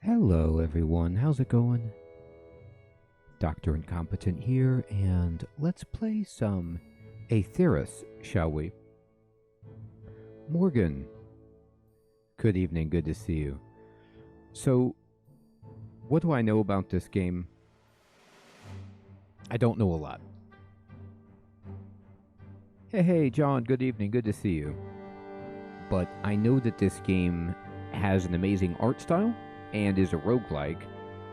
Hello everyone, how's it going? Dr. Incompetent here, and let's play some AETHERIS, shall we? Morgan, good evening, good to see you. So, what do I know about this game? I don't know a lot. Hey, John, good evening, good to see you. But I know that this game has an amazing art style and is a roguelike,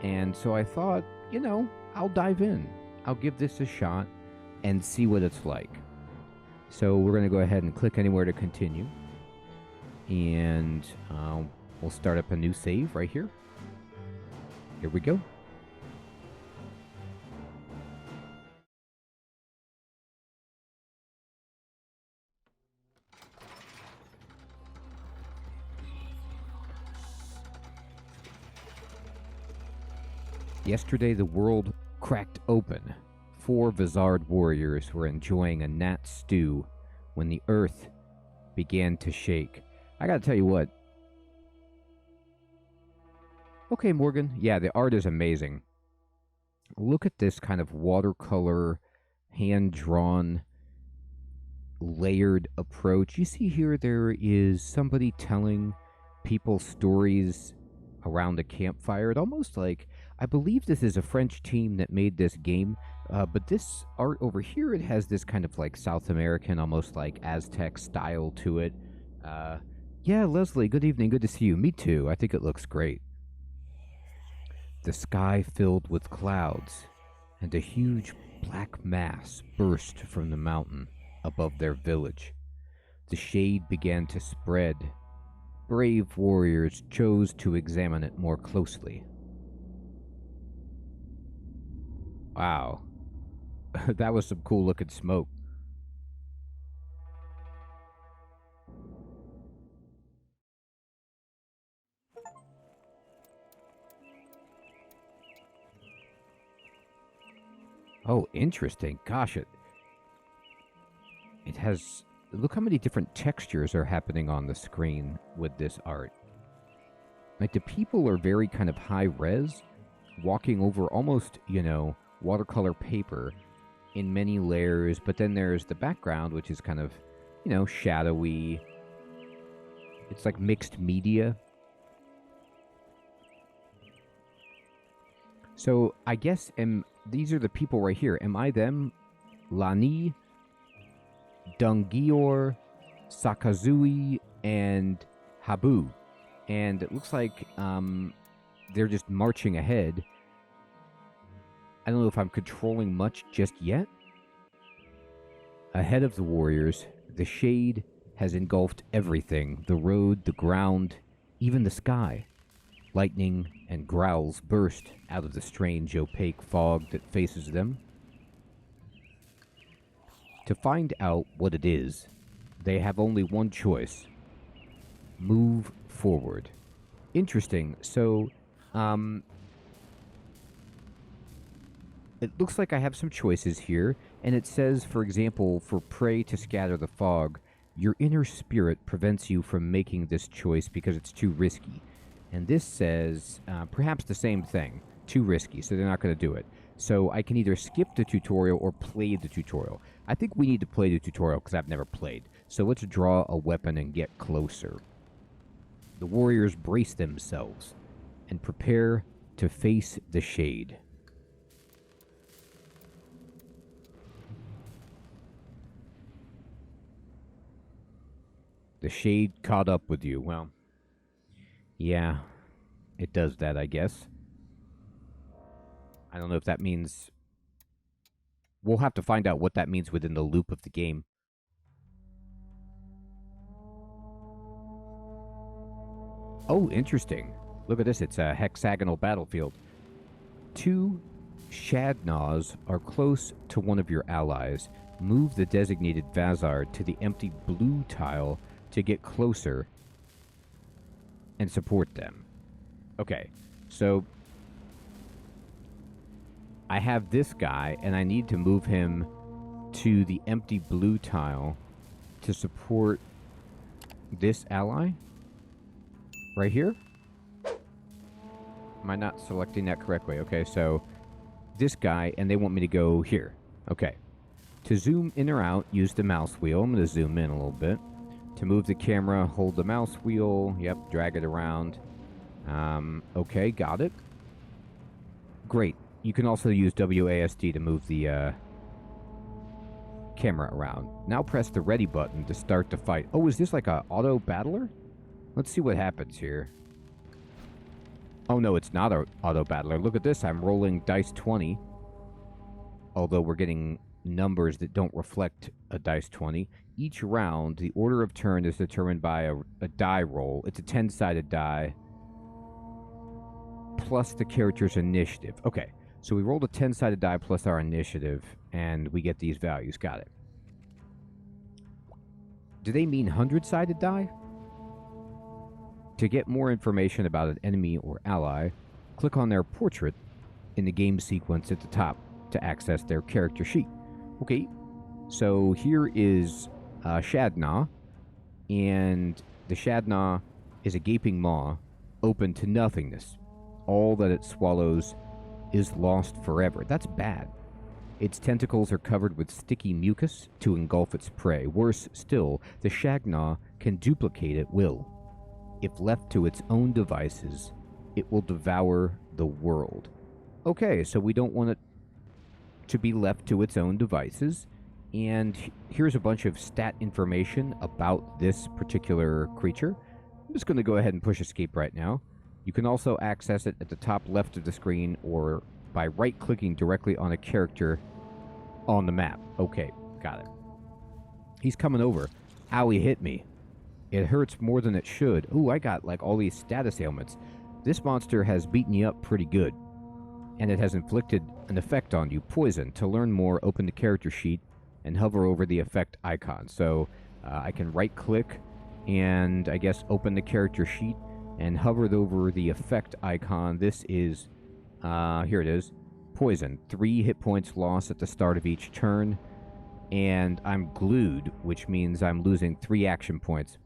and so I thought, I'll dive in. I'll give this a shot and see what it's like. So we're going to go ahead and click anywhere to continue, and we'll start up a new save right here. Here we go. Yesterday, the world cracked open. 4 Vizard warriors were enjoying a nat stew when the earth began to shake. I gotta tell you what. Okay, Morgan. Yeah, the art is amazing. Look at this kind of watercolor, hand-drawn, layered approach. You see here there is somebody telling people stories around a campfire. It almost like, I believe this is a French team that made this game, but this art over here, it has this kind of like South American, almost like Aztec style to it. Yeah, Leslie, good evening, good to see you. Me too, I think it looks great. The sky filled with clouds, and a huge black mass burst from the mountain above their village. The shade began to spread. Brave warriors chose to examine it more closely. Wow. That was some cool looking smoke. Oh, interesting. Gosh, it has... Look how many different textures are happening on the screen with this art. Like, the people are very kind of high res, walking over almost, watercolor paper in many layers, but then there's the background, which is kind of, shadowy. It's like mixed media. So I guess these are the people right here. Am I them? Lani, Dungior, Sakazui, and Habu. And it looks like they're just marching ahead. I don't know if I'm controlling much just yet. Ahead of the warriors, the shade has engulfed everything. The road, the ground, even the sky. Lightning and growls burst out of the strange opaque fog that faces them. To find out what it is, they have only one choice. Move forward. Interesting. So, it looks like I have some choices here, and it says, for example, for prey to scatter the fog, your inner spirit prevents you from making this choice because it's too risky. And this says perhaps the same thing, too risky, so they're not going to do it. So I can either skip the tutorial or play the tutorial. I think we need to play the tutorial because I've never played. So let's draw a weapon and get closer. The warriors brace themselves and prepare to face the shade. The shade caught up with you. Well, yeah, it does that, I guess. I don't know if that means... We'll have to find out what that means within the loop of the game. Oh, interesting. Look at this. It's a hexagonal battlefield. 2 Shadnaws are close to one of your allies. Move the designated Vazard to the empty blue tile to get closer and support them. Okay, so I have this guy, and I need to move him to the empty blue tile to support this ally right here. Am I not selecting that correctly? Okay, so this guy, and they want me to go here. Okay. To zoom in or out, use the mouse wheel. I'm going to zoom in a little bit. To move the camera, hold the mouse wheel. Yep, drag it around. Okay, got it. Great. You can also use WASD to move the camera around. Now press the ready button to start the fight. Oh, is this like a auto battler? Let's see what happens here. Oh no, it's not an auto battler. Look at this. I'm rolling dice 20. Although we're getting numbers that don't reflect a dice 20. Each round, the order of turn is determined by a die roll. It's a 10-sided die plus the character's initiative. Okay, so we rolled a 10-sided die plus our initiative, and we get these values. Got it. Do they mean 100-sided die? To get more information about an enemy or ally, click on their portrait in the game sequence at the top to access their character sheet. Okay, so here is Shadna, and the Shadna is a gaping maw open to nothingness. All that it swallows is lost forever. That's bad. Its tentacles are covered with sticky mucus to engulf its prey. Worse still, the Shagna can duplicate at will. If left to its own devices, it will devour the world. Okay, so we don't want it to be left to its own devices. And here's a bunch of stat information about this particular creature. I'm just going to go ahead and push escape right now. You can also access it at the top left of the screen or by right-clicking directly on a character on the map. Okay, got it. He's coming over. Ow, he hit me. It hurts more than it should. Ooh, I got like all these status ailments. This monster has beaten you up pretty good. And it has inflicted an effect on you, poison. To learn more, open the character sheet and hover over the effect icon. So I can right-click and I guess open the character sheet and hover over the effect icon. This is, here it is, poison. 3 hit points lost at the start of each turn. And I'm glued, which means I'm losing 3 action points.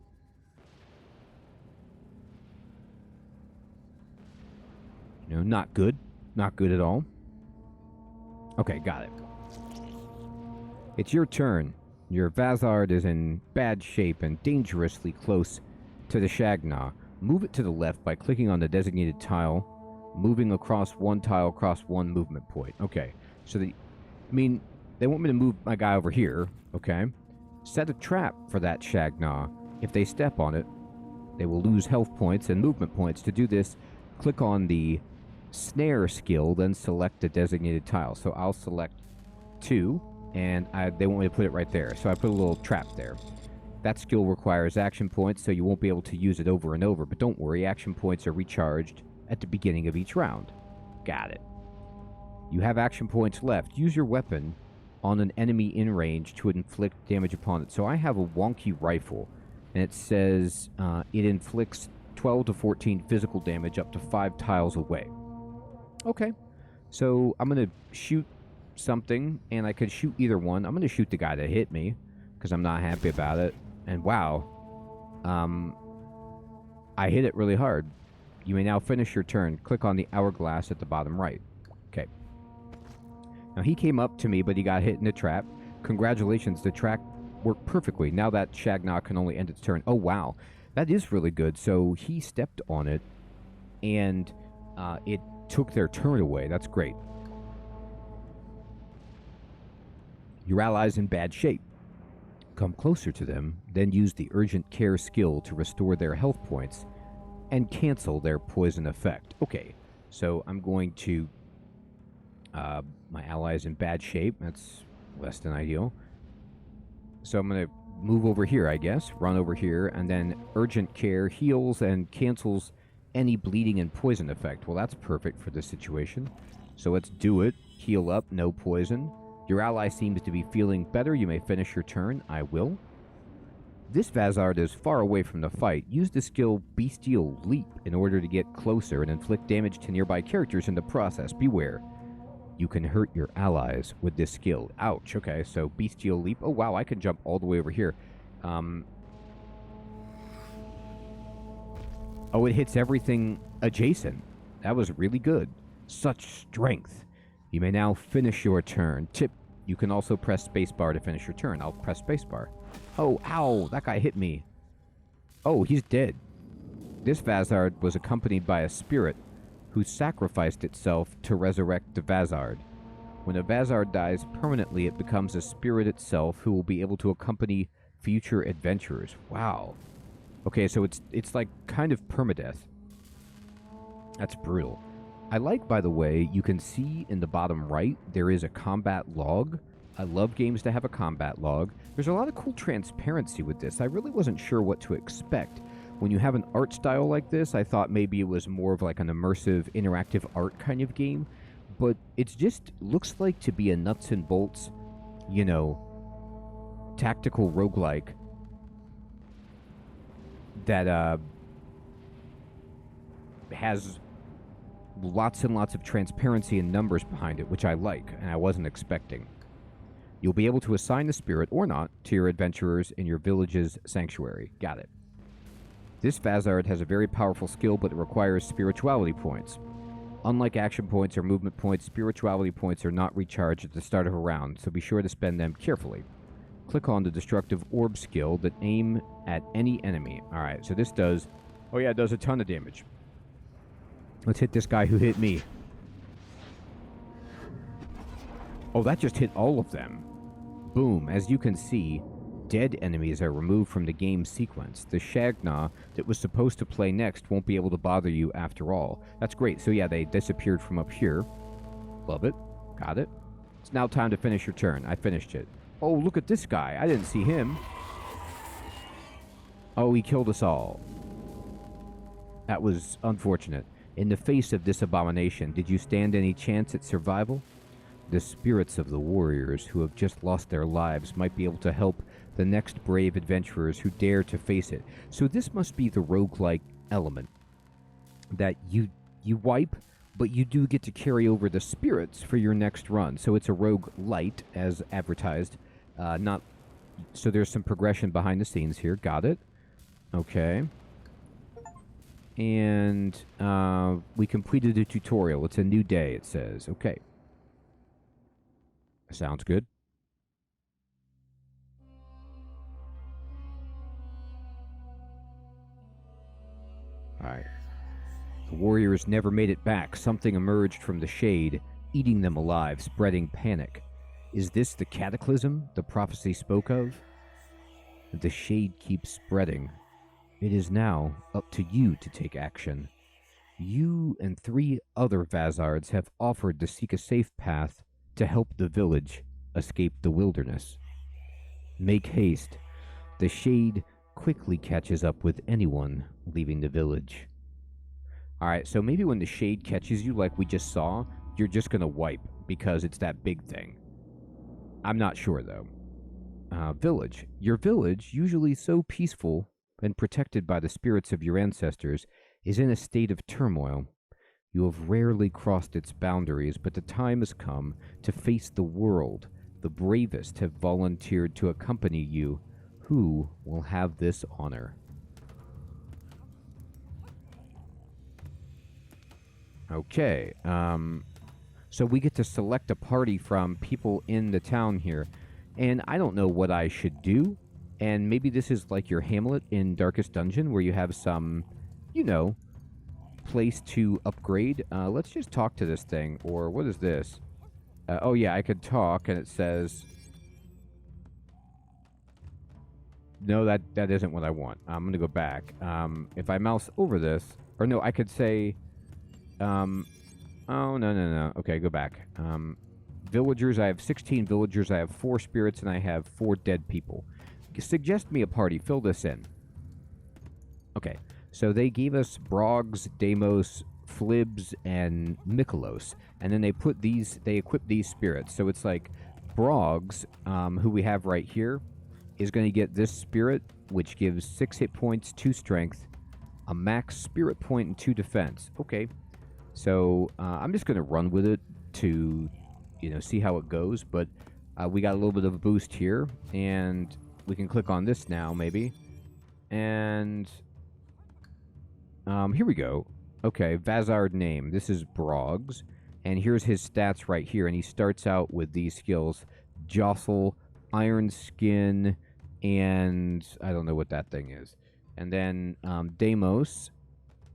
You know, not good. Not good at all. Okay, got it. It's your turn. Your Vazard is in bad shape and dangerously close to the Shagna. Move it to the left by clicking on the designated tile, moving across one tile across one movement point. Okay, so they want me to move my guy over here, okay? Set a trap for that Shagna. If they step on it, they will lose health points and movement points. To do this, click on the snare skill, then select the designated tile. So I'll select 2, and they want me to put it right there. So I put a little trap there. That skill requires action points, so you won't be able to use it over and over. But don't worry, action points are recharged at the beginning of each round. Got it. You have action points left. Use your weapon on an enemy in range to inflict damage upon it. So I have a wonky rifle, and it says it inflicts 12 to 14 physical damage up to 5 tiles away. Okay, so I'm going to shoot something, and I could shoot either one. I'm going to shoot the guy that hit me, because I'm not happy about it. And wow, I hit it really hard. You may now finish your turn. Click on the hourglass at the bottom right. Okay. Now he came up to me, but he got hit in the trap. Congratulations, the trap worked perfectly. Now that Shagna can only end its turn. Oh wow, that is really good. So he stepped on it, and it took their turn away. That's great. Your ally's in bad shape. Come closer to them, then use the urgent care skill to restore their health points and cancel their poison effect. Okay, so I'm going to... my ally's in bad shape. That's less than ideal. So I'm going to move over here, I guess. Run over here, and then urgent care heals and cancels any bleeding and poison effect. Well, that's perfect for this situation. So let's do it. Heal up, no poison. Your ally seems to be feeling better. You may finish your turn. I will. This Vazard is far away from the fight. Use the skill Bestial Leap in order to get closer and inflict damage to nearby characters in the process. Beware. You can hurt your allies with this skill. Ouch. Okay, so Bestial Leap. Oh, wow, I can jump all the way over here. Oh, it hits everything adjacent. That was really good. Such strength. You may now finish your turn. Tip, you can also press spacebar to finish your turn. I'll press spacebar. Oh, ow, that guy hit me. Oh, he's dead. This Vazard was accompanied by a spirit who sacrificed itself to resurrect the Vazard. When a Vazard dies permanently, it becomes a spirit itself who will be able to accompany future adventurers. Wow. Okay, so it's like kind of permadeath. That's brutal. I like, by the way, you can see in the bottom right, there is a combat log. I love games to have a combat log. There's a lot of cool transparency with this. I really wasn't sure what to expect. When you have an art style like this, I thought maybe it was more of like an immersive, interactive art kind of game. But it just looks like to be a nuts and bolts, you know, tactical roguelike that has lots and lots of transparency and numbers behind it, which I like, and I wasn't expecting. You'll be able to assign the spirit, or not, to your adventurers in your village's sanctuary. Got it. This Vazard has a very powerful skill, but it requires spirituality points. Unlike action points or movement points, spirituality points are not recharged at the start of a round, so be sure to spend them carefully. Click on the Destructive Orb skill that aim at any enemy. Alright, so this does... Oh yeah, it does a ton of damage. Let's hit this guy who hit me. Oh, that just hit all of them. Boom. As you can see, dead enemies are removed from the game sequence. The Shagna that was supposed to play next won't be able to bother you after all. That's great. So yeah, they disappeared from up here. Love it. Got it. It's now time to finish your turn. I finished it. Oh, look at this guy. I didn't see him. Oh, he killed us all. That was unfortunate. In the face of this abomination, did you stand any chance at survival? The spirits of the warriors who have just lost their lives might be able to help the next brave adventurers who dare to face it. So this must be the roguelike element. That you wipe, but you do get to carry over the spirits for your next run. So it's a roguelite, as advertised. So there's some progression behind the scenes here. Got it. Okay. And we completed the tutorial. It's a new day, it says. Okay. Sounds good. Alright. The warriors never made it back. Something emerged from the shade, eating them alive, spreading panic. Is this the cataclysm the prophecy spoke of? The shade keeps spreading. It is now up to you to take action. You and 3 other Vazards have offered to seek a safe path to help the village escape the wilderness. Make haste. The shade quickly catches up with anyone leaving the village. Alright, so maybe when the shade catches you like we just saw, you're just gonna wipe because it's that big thing. I'm not sure though. Village. Your village, usually so peaceful and protected by the spirits of your ancestors, is in a state of turmoil. You have rarely crossed its boundaries, but the time has come to face the world. The bravest have volunteered to accompany you. Who will have this honor? Okay, so we get to select a party from people in the town here, and I don't know what I should do, and maybe this is like your Hamlet in Darkest Dungeon, where you have some, you know, place to upgrade. Let's just talk to this thing, or what is this? Oh yeah, I could talk, and it says... No, that isn't what I want. I'm going to go back. If I mouse over this... Or no, I could say... oh, no. Okay, go back. Villagers, I have 16 villagers. I have 4 spirits, and I have 4 dead people. Suggest me a party. Fill this in. Okay, so they gave us Brogs, Deimos, Flibs, and Mikolos. And then they equip these spirits. So it's like Brogs, who we have right here, is going to get this spirit, which gives 6 hit points, 2 strength, a max spirit point, and 2 defense. Okay, so I'm just going to run with it to, see how it goes. But we got a little bit of a boost here, and we can click on this now, maybe. And here we go. Okay, Vazard name. This is Broggs. And here's his stats right here. And he starts out with these skills. Jostle, Iron Skin, and I don't know what that thing is. And then Deimos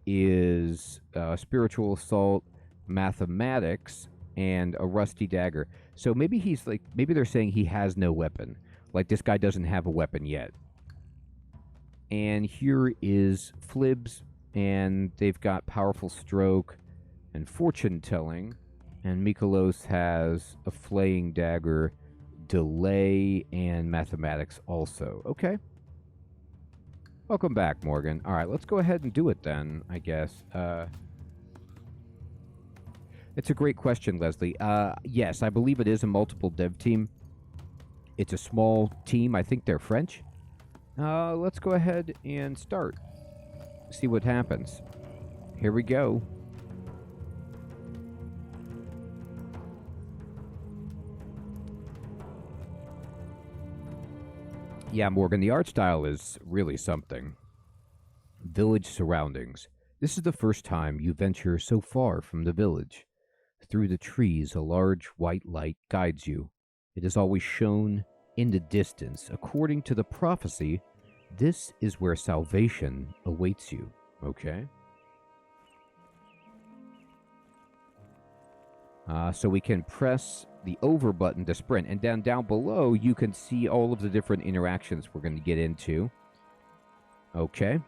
is Spiritual Assault, Mathematics, and a Rusty Dagger. So maybe he's like, maybe they're saying he has no weapon. Like this guy doesn't have a weapon yet. And here is Flibs, and they've got Powerful Stroke and Fortune Telling. And Mikolos has a Flaying Dagger, Delay, and Mathematics also. Okay. Welcome back, Morgan. All right, let's go ahead and do it then, I guess. It's a great question, Leslie. Yes, I believe it is a multiple dev team. It's a small team. I think they're French. Let's go ahead and start. See what happens. Here we go. Yeah, Morgan, the art style is really something. Village surroundings. This is the first time you venture so far from the village. Through the trees, a large white light guides you. It is always shown in the distance. According to the prophecy, this is where salvation awaits you. Okay. So we can press the over button to sprint. And then down below, you can see all of the different interactions we're going to get into. Okay.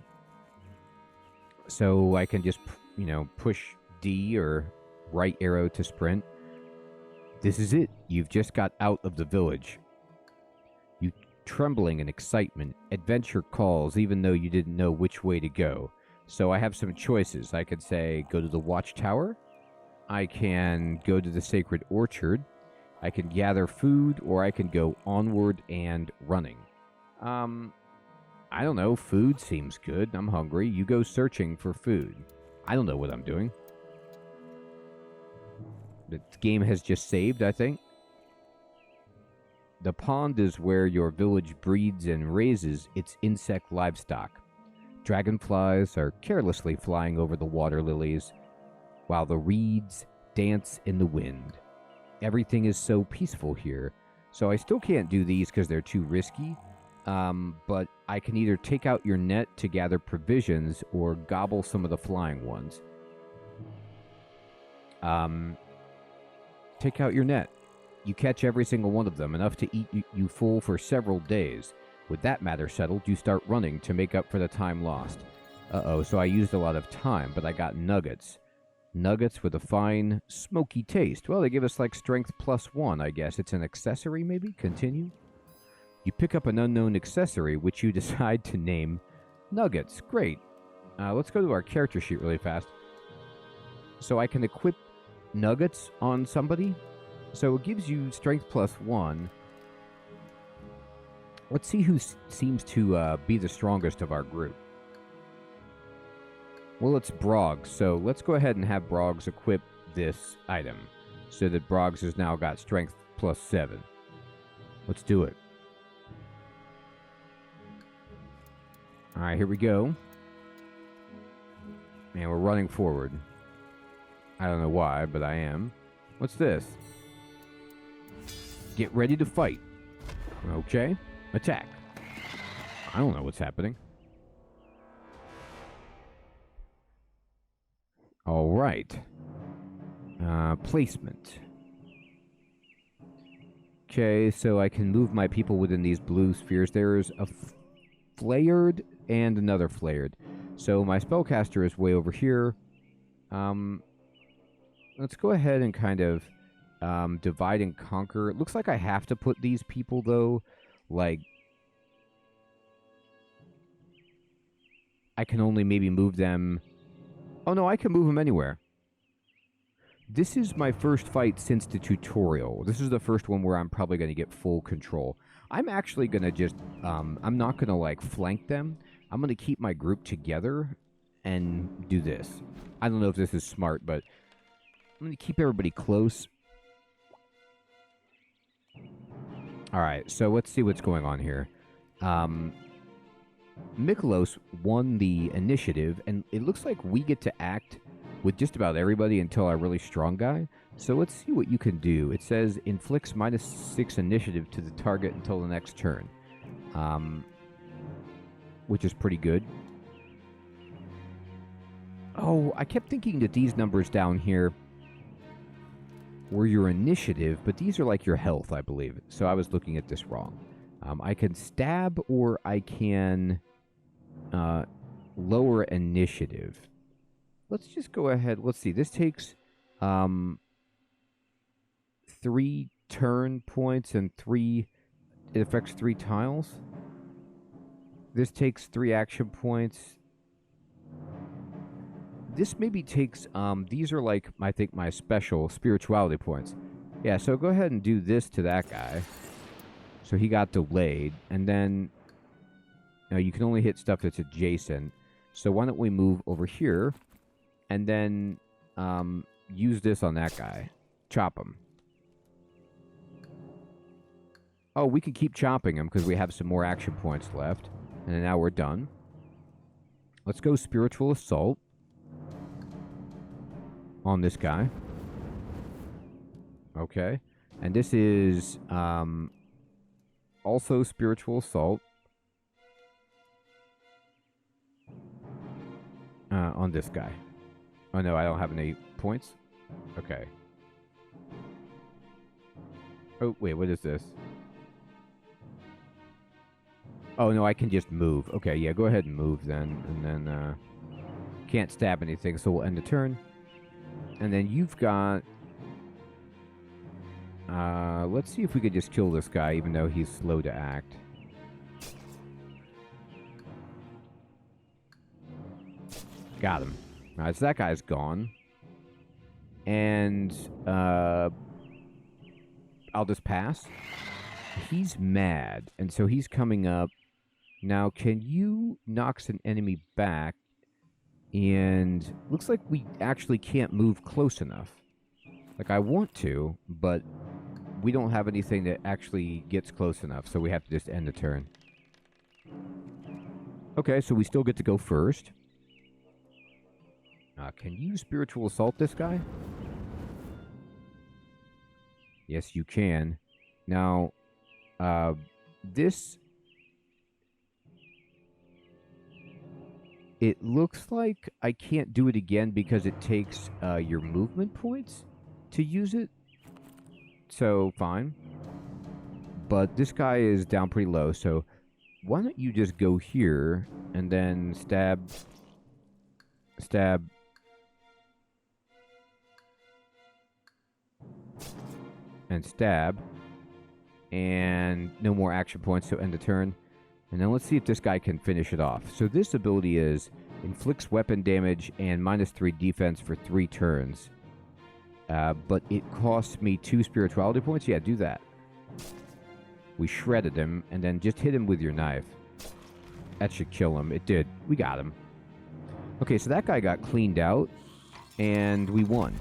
So I can just, push D or right arrow to sprint. This is it. You've just got out of the village. You trembling in excitement. Adventure calls, even though you didn't know which way to go. So I have some choices. I could say go to the watchtower. I can go to the sacred orchard. I can gather food, or I can go onward and running. I don't know. Food seems good. I'm hungry. You go searching for food. I don't know what I'm doing. The game has just saved, I think. The pond is where your village breeds and raises its insect livestock. Dragonflies are carelessly flying over the water lilies, while the reeds dance in the wind. Everything is so peaceful here. So I still can't do these because they're too risky. But I can either take out your net to gather provisions or gobble some of the flying ones. Take out your net. You catch every single one of them, enough to eat you full for several days. With that matter settled, you start running to make up for the time lost. Uh-oh, so I used a lot of time, but I got nuggets. Nuggets with a fine, smoky taste. Well, they give us like strength +1, I guess. It's an accessory, maybe? Continue. You pick up an unknown accessory, which you decide to name Nuggets. Great. Let's go to our character sheet really fast. So I can equip Nuggets on somebody. So it gives you strength +1. Let's see who seems to be the strongest of our group. Well, it's Broggs, so let's go ahead and have Broggs equip this item, so that Broggs has now got strength +7. Let's do it. Alright, here we go. And we're running forward. I don't know why, but I am. What's this? Get ready to fight. Okay. Attack. I don't know what's happening. All right. Placement. Okay, so I can move my people within these blue spheres. There's a flared and another flared. So my spellcaster is way over here. Let's go ahead and kind of divide and conquer. It looks like I have to put these people, though, like... I can only maybe move them... Oh, no, I can move them anywhere. This is my first fight since the tutorial. This is the first one where I'm probably going to get full control. I'm actually going to just... I'm not going to, like, flank them. I'm going to keep my group together and do this. I don't know if this is smart, but I'm going to keep everybody close. All right, so let's see what's going on here. Mikolos won the initiative, and it looks like we get to act with just about everybody until our really strong guy. So let's see what you can do. It says inflicts -6 initiative to the target until the next turn, which is pretty good. Oh, I kept thinking that these numbers down here were your initiative, but these are like your health, I believe. So I was looking at this wrong. I can stab or I can lower initiative. Let's just go ahead. Let's see. This takes 3 turn points and 3... It affects 3 tiles. This takes 3 action points. This maybe takes... these are like, I think, my special spirituality points. Yeah, so go ahead and do this to that guy. So he got delayed. And then... you can only hit stuff that's adjacent. So why don't we move over here... And then use this on that guy. Chop him. Oh, we can keep chopping him because we have some more action points left. And now we're done. Let's go Spiritual Assault on this guy. Okay. And this is also Spiritual Assault on this guy. Oh, no, I don't have any points? Okay. Oh, wait, what is this? Oh, no, I can just move. Okay, yeah, go ahead and move then. And then, can't stab anything, so we'll end the turn. And then you've got... let's see if we could just kill this guy, even though he's slow to act. Got him. Alright, so that guy's gone. And, I'll just pass. He's mad, and so he's coming up. Now, can you knock an enemy back? And looks like we actually can't move close enough. Like, I want to, but we don't have anything that actually gets close enough, so we have to just end the turn. Okay, so we still get to go first. Can you Spiritual Assault this guy? Yes, you can. Now, this... It looks like I can't do it again because it takes your movement points to use it. So, fine. But this guy is down pretty low, so why don't you just go here and then stab... Stab... And stab. And no more action points, so end the turn. And then let's see if this guy can finish it off. So this ability is inflicts weapon damage and -3 defense for 3 turns. But it costs me 2 spirituality points. Yeah, do that. We shredded him, and then just hit him with your knife. That should kill him. It did. We got him. Okay, so that guy got cleaned out, and we won.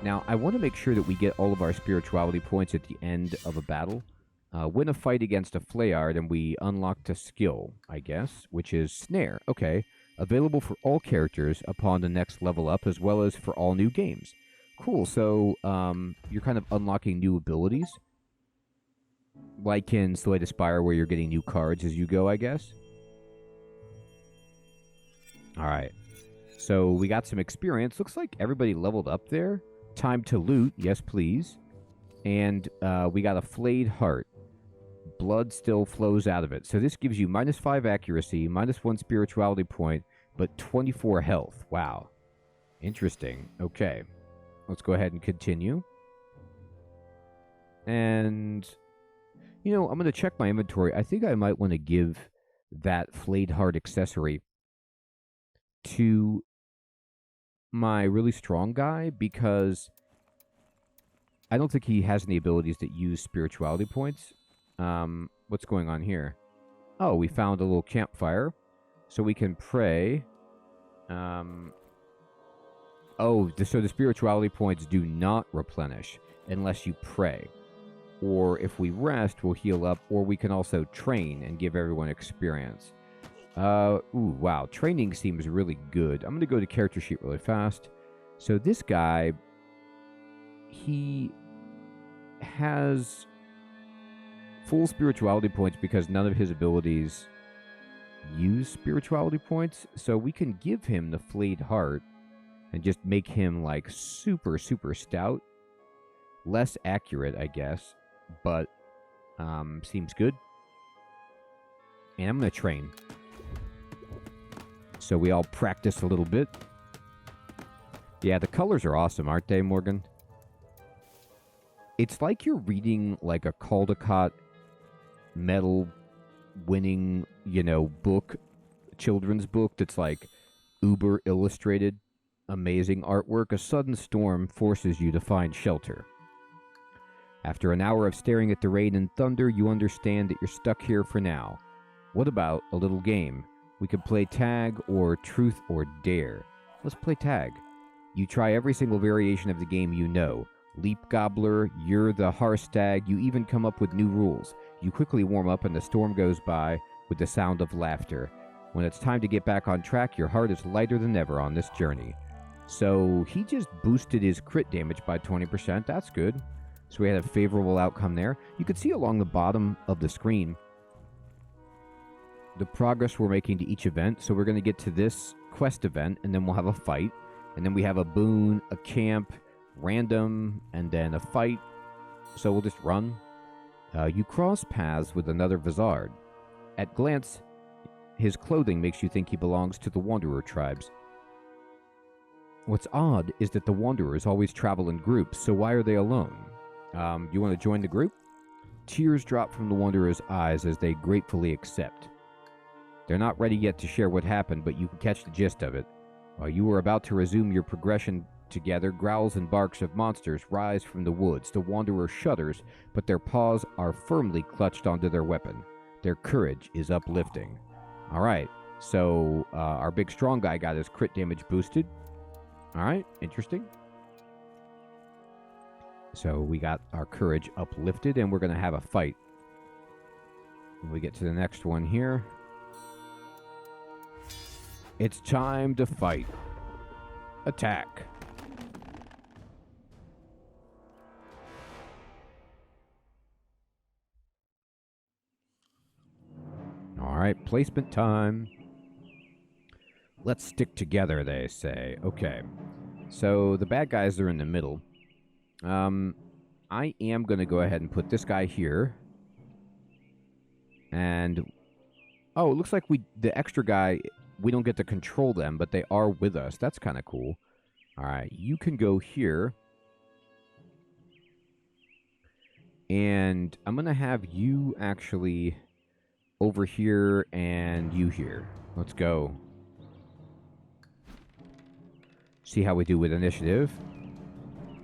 Now, I want to make sure that we get all of our spirituality points at the end of a battle. Win a fight against a Flayard, and we unlocked a skill, I guess, which is Snare. Okay. Available for all characters upon the next level up, as well as for all new games. Cool, so you're kind of unlocking new abilities. Like in Slay the Spire, where you're getting new cards as you go, I guess. Alright. So we got some experience. Looks like everybody leveled up there. Time to loot. Yes, please. And we got a flayed heart. Blood still flows out of it. So this gives you -5 accuracy, -1 spirituality point, but 24 health. Wow. Interesting. Okay. Let's go ahead and continue. And, you know, I'm going to check my inventory. I think I might want to give that flayed heart accessory to my really strong guy, because I don't think he has any abilities that use spirituality points. What's going on here? Oh, we found a little campfire. So we can pray. Oh, so the spirituality points do not replenish unless you pray. Or if we rest, we'll heal up. Or we can also train and give everyone experience. Ooh, wow. Training seems really good. I'm going to go to character sheet really fast. So this guy, he has full spirituality points because none of his abilities use spirituality points. So we can give him the flayed heart and just make him like super, super stout. Less accurate, I guess, but seems good. And I'm going to train. So we all practice a little bit. Yeah, the colors are awesome, aren't they, Morgan? It's like you're reading like a Caldecott medal winning, book, children's book that's like uber illustrated, amazing artwork. A sudden storm forces you to find shelter. After an hour of staring at the rain and thunder, you understand that you're stuck here for now. What about a little game? We could play tag or truth or dare. Let's play tag. You try every single variation of the game you know. Leap Gobbler, you're the Harstag, you even come up with new rules. You quickly warm up and the storm goes by with the sound of laughter. When it's time to get back on track, your heart is lighter than ever on this journey. So he just boosted his crit damage by 20%. That's good. So we had a favorable outcome there. You can see along the bottom of the screen the progress we're making to each event. So we're going to get to this quest event, and then we'll have a fight. And then we have a boon, a camp, random, and then a fight. So we'll just run. You cross paths with another Vizard. At glance, his clothing makes you think he belongs to the Wanderer tribes. What's odd is that the Wanderers always travel in groups, so why are they alone? You want to join the group? Tears drop from the Wanderer's eyes as they gratefully accept. They're not ready yet to share what happened, but you can catch the gist of it. While you are about to resume your progression together, growls and barks of monsters rise from the woods. The Wanderer shudders, but their paws are firmly clutched onto their weapon. Their courage is uplifting. All right, so our big strong guy got his crit damage boosted. All right, interesting. So we got our courage uplifted, and we're going to have a fight. When we get to the next one here. It's time to fight. Attack. All right, placement time. Let's stick together, they say. Okay. So the bad guys are in the middle. I am going to go ahead and put this guy here. And, oh, it looks like the extra guy, we don't get to control them, but they are with us. That's kind of cool. All right, you can go here. And I'm going to have you actually over here and you here. Let's go. See how we do with initiative.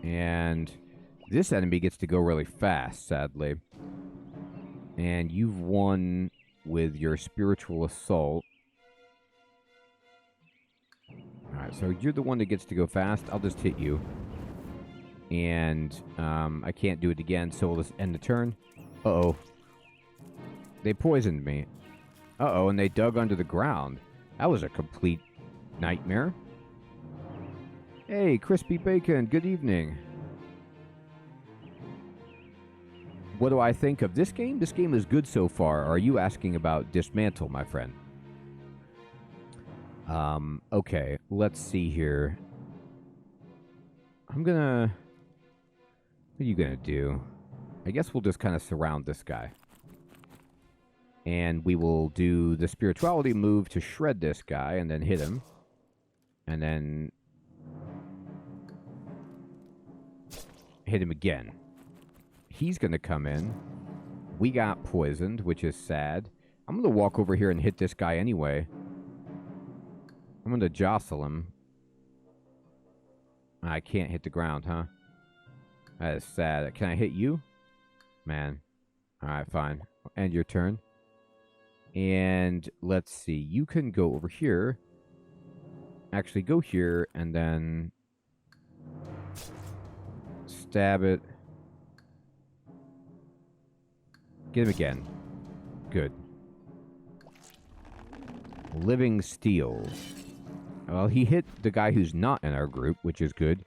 And this enemy gets to go really fast, sadly. And you've won with your spiritual assault. Alright, so you're the one that gets to go fast. I'll just hit you. And I can't do it again, so we'll just end the turn. Uh-oh. They poisoned me. Uh-oh, and they dug under the ground. That was a complete nightmare. Hey, Crispy Bacon, good evening. What do I think of this game? This game is good so far. Are you asking about Dismantle, my friend? Okay, let's see here. What are you gonna do? I guess we'll just kind of surround this guy. And we will do the spirituality move to shred this guy and then hit him. And then hit him again. He's going to come in. We got poisoned, which is sad. I'm going to walk over here and hit this guy anyway. I'm going to jostle him. I can't hit the ground, huh? That is sad. Can I hit you? Man. Alright, fine. End your turn. And let's see. You can go over here. Actually, go here and then stab it. Get him again. Good. Living Steel. Well, he hit the guy who's not in our group, which is good.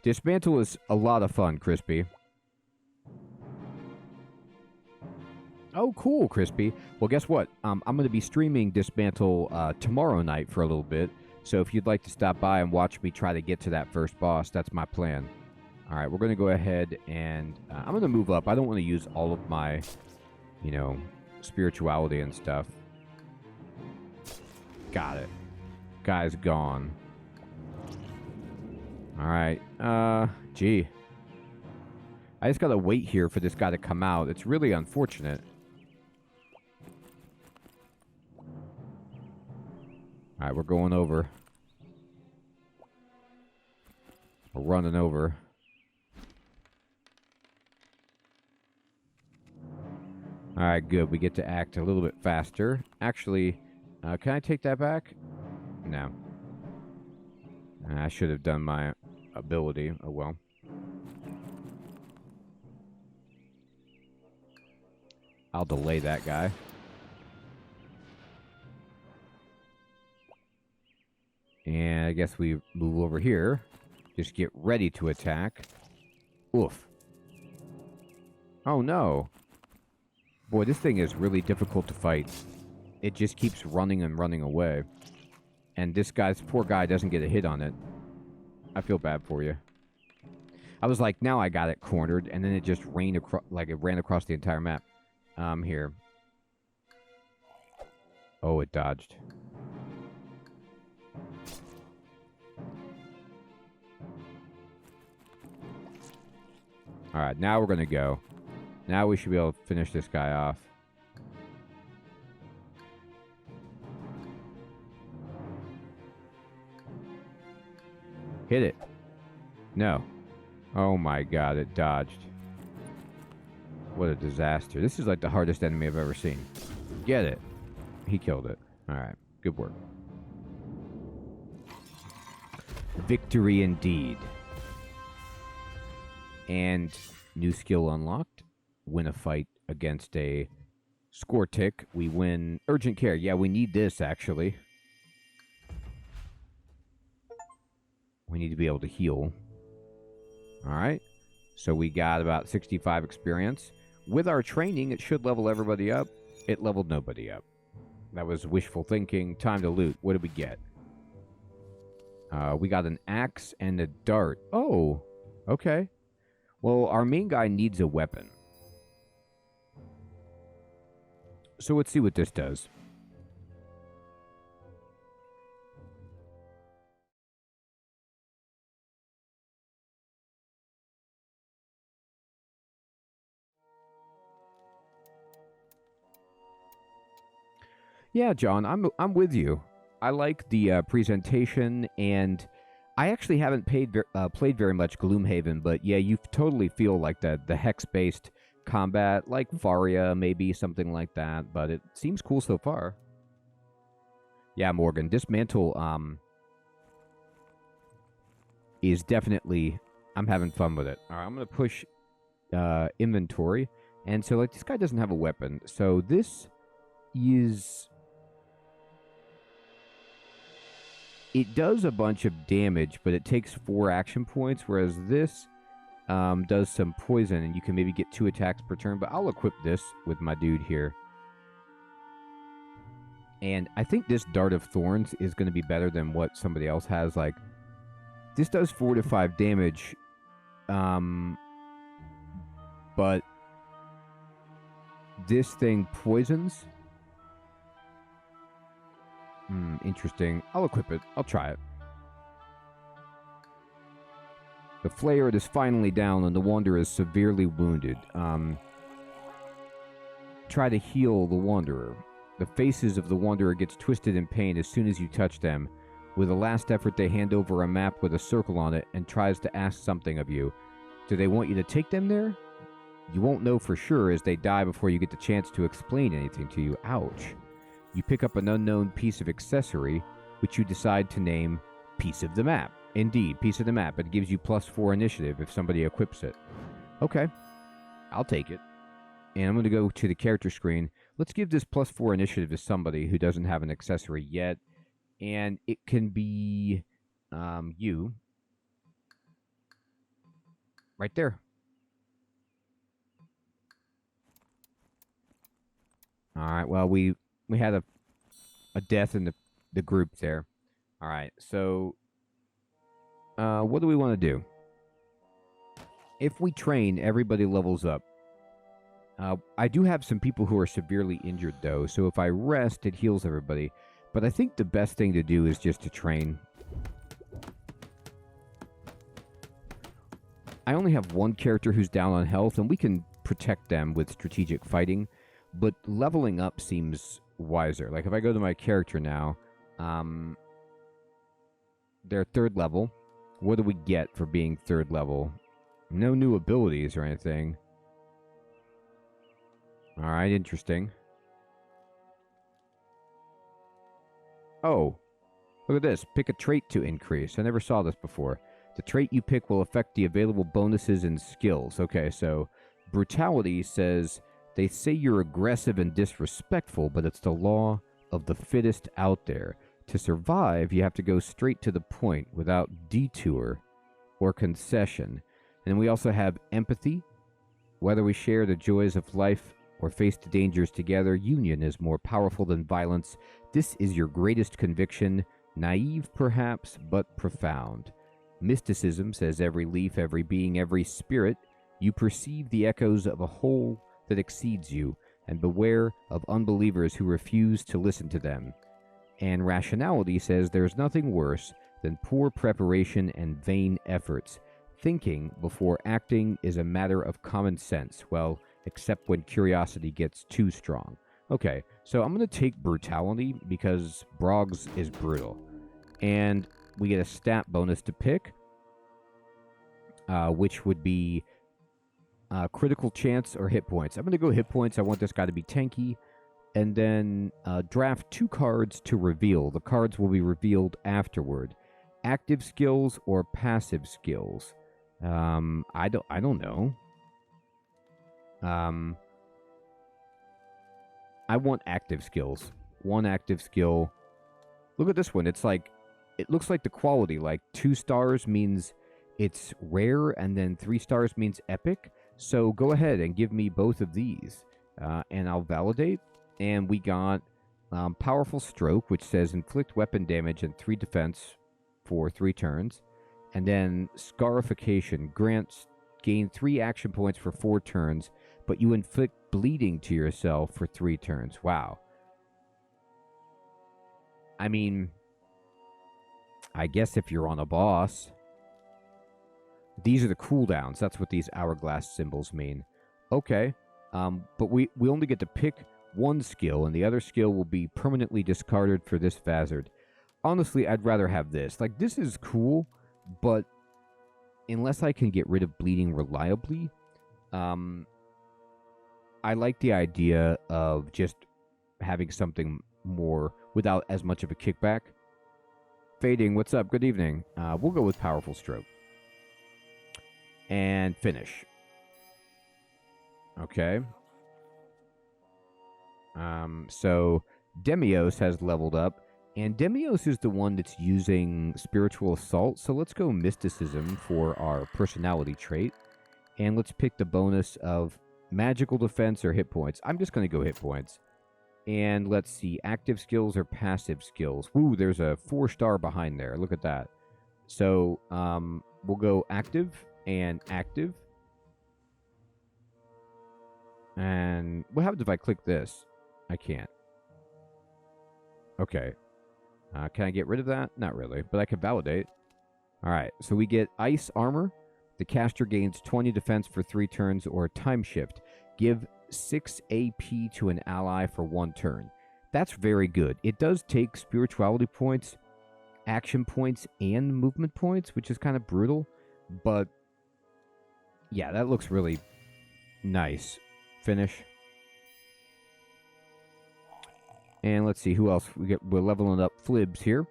Dismantle is a lot of fun, Crispy. Oh, cool, Crispy. Well, guess what? I'm going to be streaming Dismantle tomorrow night for a little bit. So if you'd like to stop by and watch me try to get to that first boss, that's my plan. All right, we're going to go ahead and I'm going to move up. I don't want to use all of my, you know, spirituality and stuff. Got it. Guy's gone. All right. Gee. I just got to wait here for this guy to come out. It's really unfortunate. All right, we're going over. We're running over. All right, good. We get to act a little bit faster. Actually, can I take that back? No. I should have done my ability. Oh, well. I'll delay that guy. And I guess we move over here. Just get ready to attack. Oof. Oh, no. Boy, this thing is really difficult to fight. It just keeps running and running away. And this poor guy doesn't get a hit on it. I feel bad for you. I was like, now I got it cornered, and then it just ran across the entire map. Here. Oh, it dodged. Alright, now we're gonna go. Now we should be able to finish this guy off. Hit it. No. Oh my god, it dodged. What a disaster. This is like the hardest enemy I've ever seen. Get it. He killed it. Alright, good work. Victory indeed. And new skill unlocked. Win a fight against a score tick. We win urgent care. Yeah, we need this actually. We need to be able to heal. Alright. So we got about 65 experience. With our training, it should level everybody up. It leveled nobody up. That was wishful thinking. Time to loot. What did we get? We got an axe and a dart. Oh, okay. Well, our main guy needs a weapon. So let's see what this does. Yeah, John, I'm with you. I like the presentation, and I actually haven't played very much Gloomhaven, but yeah, you totally feel like the hex-based combat, like Faria, maybe something like that. But it seems cool so far. Yeah, Morgan, Dismantle is definitely. I'm having fun with it. All right, I'm gonna push inventory, and so like this guy doesn't have a weapon, so this is. It does a bunch of damage, but it takes 4 action points, whereas this does some poison, and you can maybe get 2 attacks per turn, but I'll equip this with my dude here. And I think this Dart of Thorns is going to be better than what somebody else has. Like, this does 4 to 5 damage, but this thing poisons. Interesting. I'll equip it. I'll try it. The Flayer is finally down, and the Wanderer is severely wounded. Try to heal the Wanderer. The faces of the Wanderer gets twisted in pain as soon as you touch them. With a last effort, they hand over a map with a circle on it and tries to ask something of you. Do they want you to take them there? You won't know for sure as they die before you get the chance to explain anything to you. Ouch. You pick up an unknown piece of accessory, which you decide to name Piece of the Map. Indeed, Piece of the Map. It gives you +4 initiative if somebody equips it. Okay, I'll take it. And I'm going to go to the character screen. Let's give this +4 initiative to somebody who doesn't have an accessory yet. And it can be you right there. All right. Well, we had a death in the group there. All right. So, what do we want to do? If we train, everybody levels up. I do have some people who are severely injured, though, so if I rest, it heals everybody. But I think the best thing to do is just to train. I only have one character who's down on health, and we can protect them with strategic fighting, but leveling up seems wiser. Like, if I go to my character now, they're 3rd level. What do we get for being 3rd level? No new abilities or anything. All right, interesting. Oh, look at this. Pick a trait to increase. I never saw this before. The trait you pick will affect the available bonuses and skills. Okay, so brutality says they say you're aggressive and disrespectful, but it's the law of the fittest out there. To survive, you have to go straight to the point without detour or concession. And we also have empathy. Whether we share the joys of life or face the dangers together, union is more powerful than violence. This is your greatest conviction, naive perhaps, but profound. Mysticism says every leaf, every being, every spirit, you perceive the echoes of a whole that exceeds you, and beware of unbelievers who refuse to listen to them. And rationality says there's nothing worse than poor preparation and vain efforts. Thinking before acting is a matter of common sense. Well, except when curiosity gets too strong. Okay, so I'm going to take brutality because Broggs is brutal. And we get a stat bonus to pick, which would be critical chance or hit points. I'm going to go hit points. I want this guy to be tanky. And then draft 2 cards to reveal. The cards will be revealed afterward. Active skills or passive skills? I don't know. I want active skills. 1 active skill. Look at this one. It's like, it looks like the quality. Like 2 stars means it's rare, and then 3 stars means epic. So go ahead and give me both of these, and I'll validate. And we got Powerful Stroke, which says inflict weapon damage and 3 defense for 3 turns. And then Scarification gain 3 action points for 4 turns, but you inflict bleeding to yourself for 3 turns. Wow. I mean, I guess if you're on a boss. These are the cooldowns. That's what these hourglass symbols mean. Okay. But we only get to pick 1 skill, and the other skill will be permanently discarded for this hazard. Honestly, I'd rather have this. Like, this is cool, but unless I can get rid of bleeding reliably, I like the idea of just having something more without as much of a kickback. Fading, what's up? Good evening. We'll go with Powerful Stroke. And finish. Okay. So Demios has leveled up, and Demios is the one that's using Spiritual Assault, so let's go Mysticism for our personality trait, and let's pick the bonus of Magical Defense or Hit Points. I'm just going to go Hit Points. And let's see, active skills or passive skills. Woo, there's a 4-star behind there. Look at that. So we'll go active and active. And what happens if I click this? I can't. Okay. Can I get rid of that? Not really, but I can validate. All right, so we get Ice Armor. The caster gains 20 defense for 3 turns or Time Shift. Give 6 AP to an ally for 1 turn. That's very good. It does take spirituality points, action points, and movement points, which is kind of brutal. But yeah, that looks really nice. Finish. And let's see who else we're leveling up. Flibs here,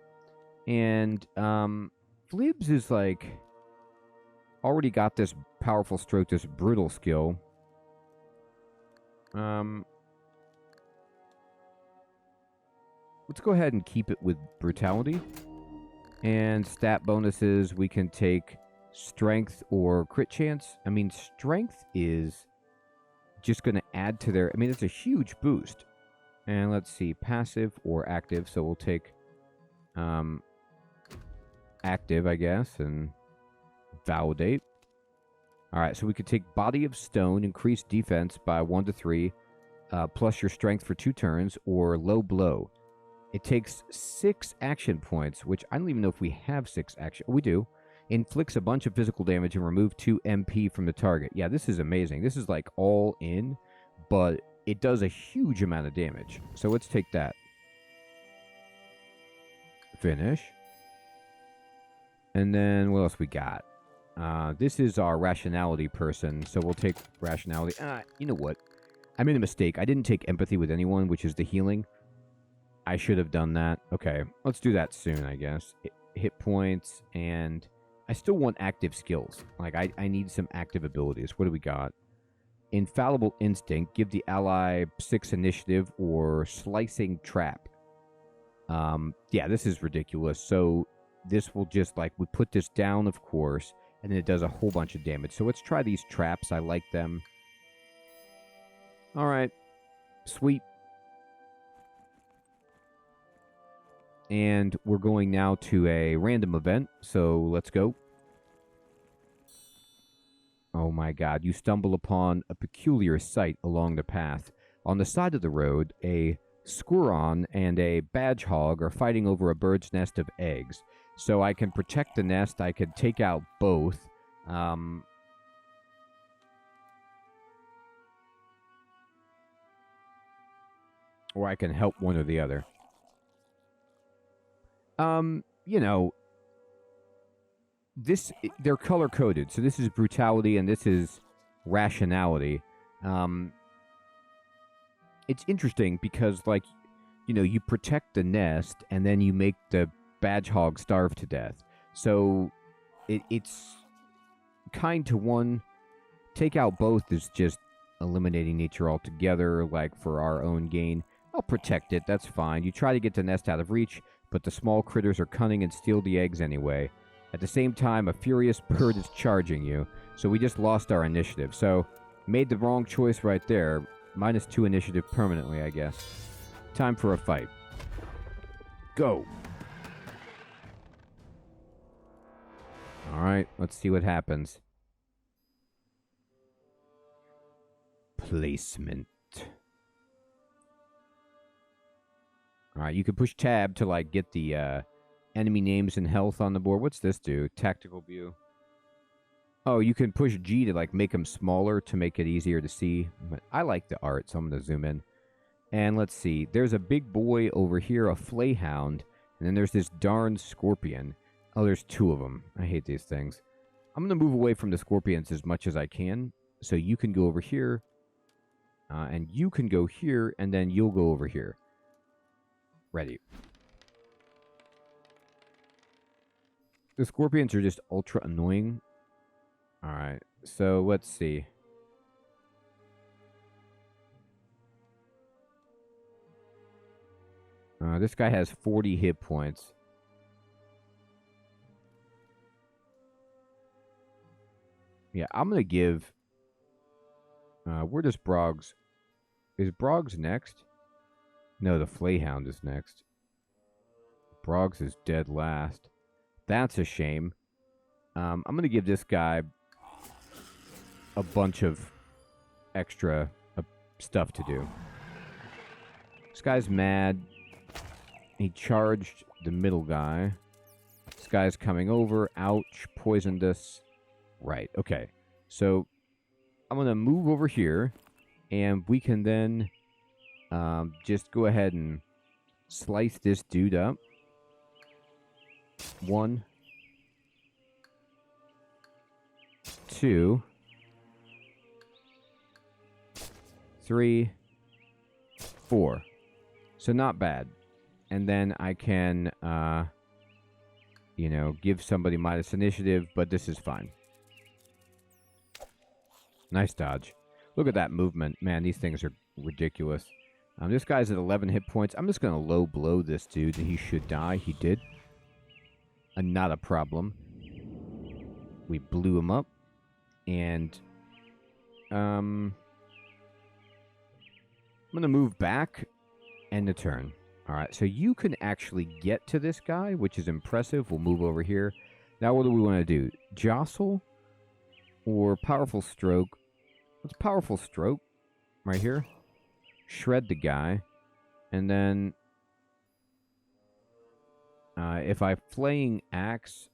and Flibs is like already got this Powerful Stroke, this brutal skill. let's go ahead and keep it with brutality. And stat bonuses, we can take strength or crit chance. I mean, strength is just going to add to their... I mean, it's a huge boost. And let's see, passive or active. So we'll take active, I guess, and validate. All right, so we could take Body of Stone, increase defense by 1 to 3, plus your strength for 2 turns, or Low Blow. It takes 6 action points, which I don't even know if we have 6 action. We do. Inflicts a bunch of physical damage and remove 2 MP from the target. Yeah, this is amazing. This is like all in, but it does a huge amount of damage. So let's take that. Finish. And then what else we got? This is our rationality person, so we'll take rationality. You know what? I made a mistake. I didn't take empathy with anyone, which is the healing. I should have done that. Okay, let's do that soon, I guess. Hit points, and I still want active skills. Like, I need some active abilities. What do we got? Infallible Instinct. Give the ally 6 initiative or Slicing Trap. Yeah, this is ridiculous. So this will just, like, we put this down, of course, and then it does a whole bunch of damage. So let's try these traps. I like them. All right. Sweet. And we're going now to a random event. So let's go. Oh my god. You stumble upon a peculiar sight along the path. On the side of the road, a squirron and a badge hog are fighting over a bird's nest of eggs. So I can protect the nest. I can take out both. Or I can help one or the other. You know, they're color-coded. So this is brutality and this is rationality. It's interesting because, like, you know, you protect the nest and then you make the badge hog starve to death. So it's kind to one. Take out both is just eliminating nature altogether, like, for our own gain. I'll protect it, that's fine. You try to get the nest out of reach, but the small critters are cunning and steal the eggs anyway. At the same time, a furious bird is charging you, so we just lost our initiative. So, made the wrong choice right there. -2 initiative permanently, I guess. Time for a fight. Go! Alright, let's see what happens. Placement. Alright, you can push tab to, like, get the enemy names and health on the board. What's this do? Tactical view. Oh, you can push G to, like, make them smaller to make it easier to see. But I like the art, so I'm going to zoom in. And let's see. There's a big boy over here, a flayhound. And then there's this darn scorpion. Oh, there's 2 of them. I hate these things. I'm going to move away from the scorpions as much as I can. So you can go over here. And you can go here. And then you'll go over here. Ready. The scorpions are just ultra annoying. Alright, so let's see. This guy has 40 hit points. Yeah, I'm going to give... where does Broggs... Is Broggs next? No, the Flayhound is next. Broggs is dead last. That's a shame. I'm going to give this guy a bunch of extra stuff to do. This guy's mad. He charged the middle guy. This guy's coming over. Ouch. Poisoned us. Right. Okay. So I'm going to move over here. And we can then just go ahead and slice this dude up. 1, 2, 3, 4. So not bad. And then I can, you know, give somebody minus initiative, but this is fine. Nice dodge. Look at that movement. Man, these things are ridiculous. This guy's at 11 hit points. I'm just going to low blow this dude, and he should die. He did. Not a problem. We blew him up. And I'm going to move back, end the turn. All right, so you can actually get to this guy, which is impressive. We'll move over here. Now, what do we want to do? Jostle or Powerful Stroke? Let's Powerful Stroke right here. Shred the guy. And then if I Flaying Axe,